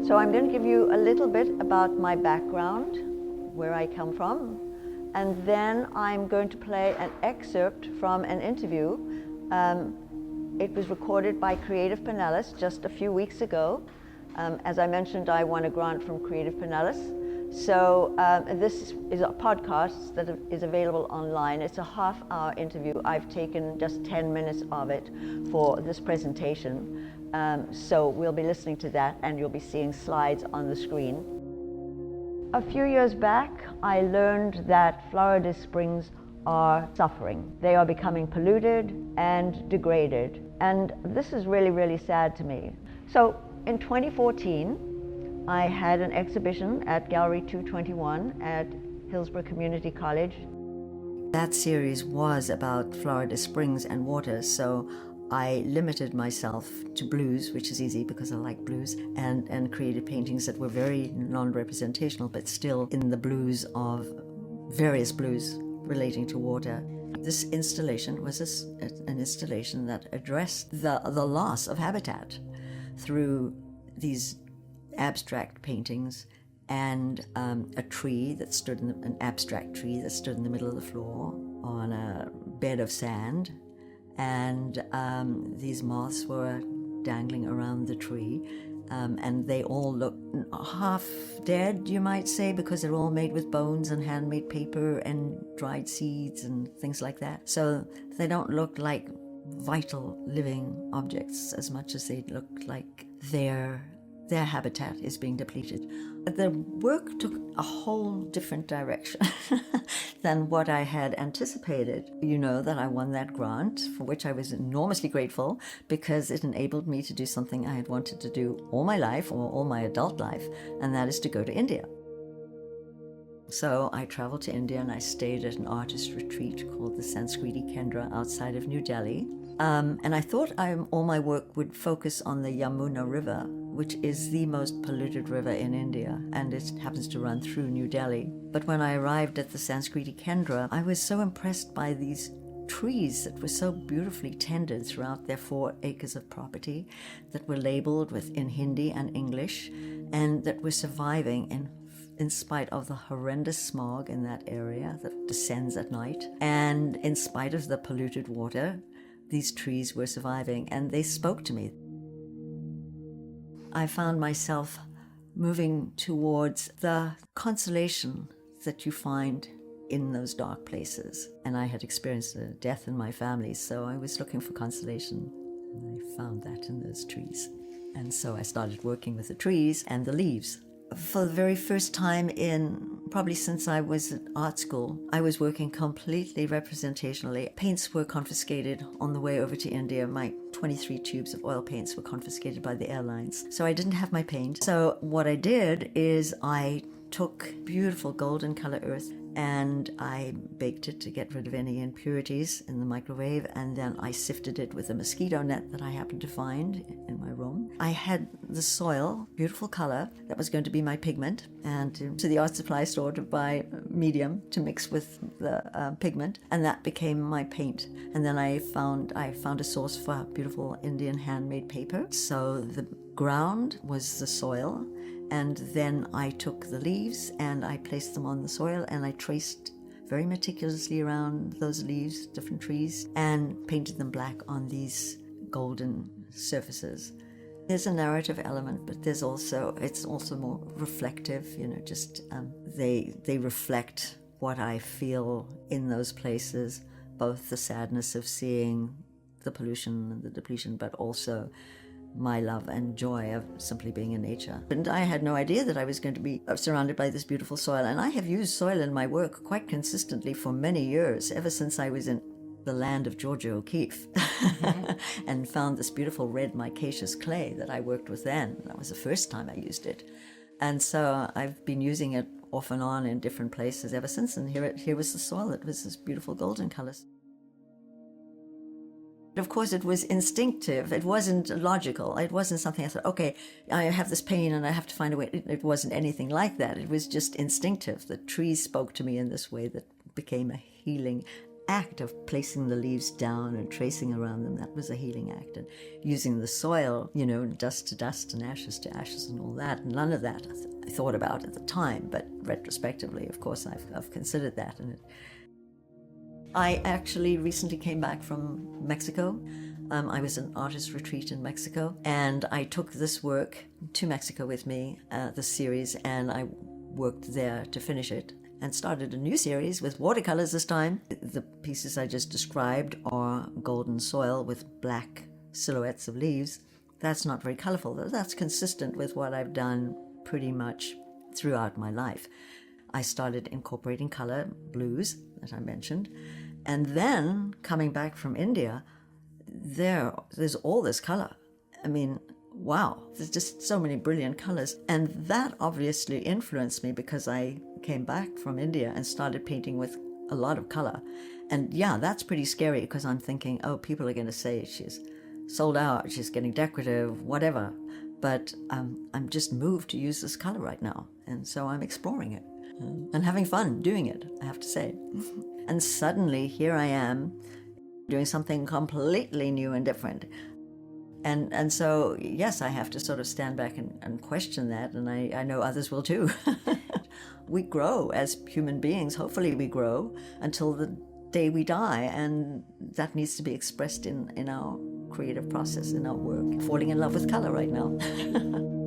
So I'm going to give you a little bit about my background, where I come from, and then I'm going to play an excerpt from an interview. It was recorded by Creative Pinellas just a few weeks ago. As I mentioned, I won a grant from Creative Pinellas. So this is a podcast that is available online. It's a half-hour interview. I've taken just 10 minutes of it for this presentation. So we'll be listening to that, and you'll be seeing slides on the screen. A few years back, I learned that Florida springs are suffering. They are becoming polluted and degraded. And this is really, really sad to me. So in 2014, I had an exhibition at Gallery 221 at Hillsborough Community College. That series was about Florida springs and water, so I limited myself to blues, which is easy because I like blues, and created paintings that were very non-representational, but still in the blues of various blues relating to water. This installation was an installation that addressed the loss of habitat through these abstract paintings and a tree that stood an abstract tree that stood in the middle of the floor on a bed of sand, and these moths were dangling around the tree, and they all look half dead, you might say, because they're all made with bones and handmade paper and dried seeds and things like that. So they don't look like vital living objects as much as they look like their habitat is being depleted. The work took a whole different direction than what I had anticipated. You know that I won that grant, for which I was enormously grateful, because it enabled me to do something I had wanted to do all my life, or all my adult life, and that is to go to India. So I traveled to India and I stayed at an artist retreat called the Sanskriti Kendra outside of New Delhi. And I thought all my work would focus on the Yamuna River, which is the most polluted river in India, and it happens to run through New Delhi. But when I arrived at the Sanskriti Kendra, I was so impressed by these trees that were so beautifully tended throughout their 4 acres of property, that were labeled in Hindi and English, and that were surviving in spite of the horrendous smog in that area that descends at night, and in spite of the polluted water. These trees were surviving, and they spoke to me. I found myself moving towards the consolation that you find in those dark places. And I had experienced a death in my family, so I was looking for consolation, and I found that in those trees. And so I started working with the trees and the leaves. For the very first time probably since I was at art school, I was working completely representationally. Paints were confiscated on the way over to India. My 23 tubes of oil paints were confiscated by the airlines. So I didn't have my paint. So what I did is I took beautiful golden color earth and I baked it to get rid of any impurities in the microwave, and then I sifted it with a mosquito net that I happened to find in my room. I had the soil, beautiful color, that was going to be my pigment, and to the art supply store to buy medium to mix with the pigment, and that became my paint. And then I found a source for beautiful Indian handmade paper. So the ground was the soil, and then I took the leaves and I placed them on the soil, and I traced very meticulously around those leaves, different trees, and painted them black on these golden surfaces. There's a narrative element, but it's also more reflective, they reflect what I feel in those places, both the sadness of seeing the pollution and the depletion, but also my love and joy of simply being in nature. And I had no idea that I was going to be surrounded by this beautiful soil. And I have used soil in my work quite consistently for many years, ever since I was in the land of Georgia O'Keeffe, and found this beautiful red micaceous clay that I worked with then. That was the first time I used it. And so I've been using it off and on in different places ever since. And here was the soil that was this beautiful golden colors. Of course, it was instinctive. It wasn't logical. It wasn't something I thought, okay, I have this pain and I have to find a way. It wasn't anything like that. It was just instinctive. The trees spoke to me in this way that became a healing act of placing the leaves down and tracing around them, that was a healing act. And using the soil, dust to dust and ashes to ashes and all that, none of that I thought about at the time, but retrospectively, of course, I've considered that. And I actually recently came back from Mexico. I was an artist retreat in Mexico, and I took this work to Mexico with me, the series, and I worked there to finish it and started a new series with watercolors this time. The pieces I just described are golden soil with black silhouettes of leaves. That's not very colorful, though. That's consistent with what I've done pretty much throughout my life. I started incorporating color, blues, that I mentioned, and then coming back from India, there's all this color. I mean, wow, there's just so many brilliant colors. And that obviously influenced me because I came back from India and started painting with a lot of color. And yeah, that's pretty scary because I'm thinking, oh, people are going to say she's sold out, she's getting decorative, whatever. But I'm just moved to use this color right now. And so I'm exploring it and having fun doing it, I have to say. And suddenly here I am doing something completely new and different. And so, yes, I have to sort of stand back and question that, and I know others will too. We grow as human beings, hopefully we grow until the day we die, and that needs to be expressed in our creative process, in our work. Falling in love with color right now.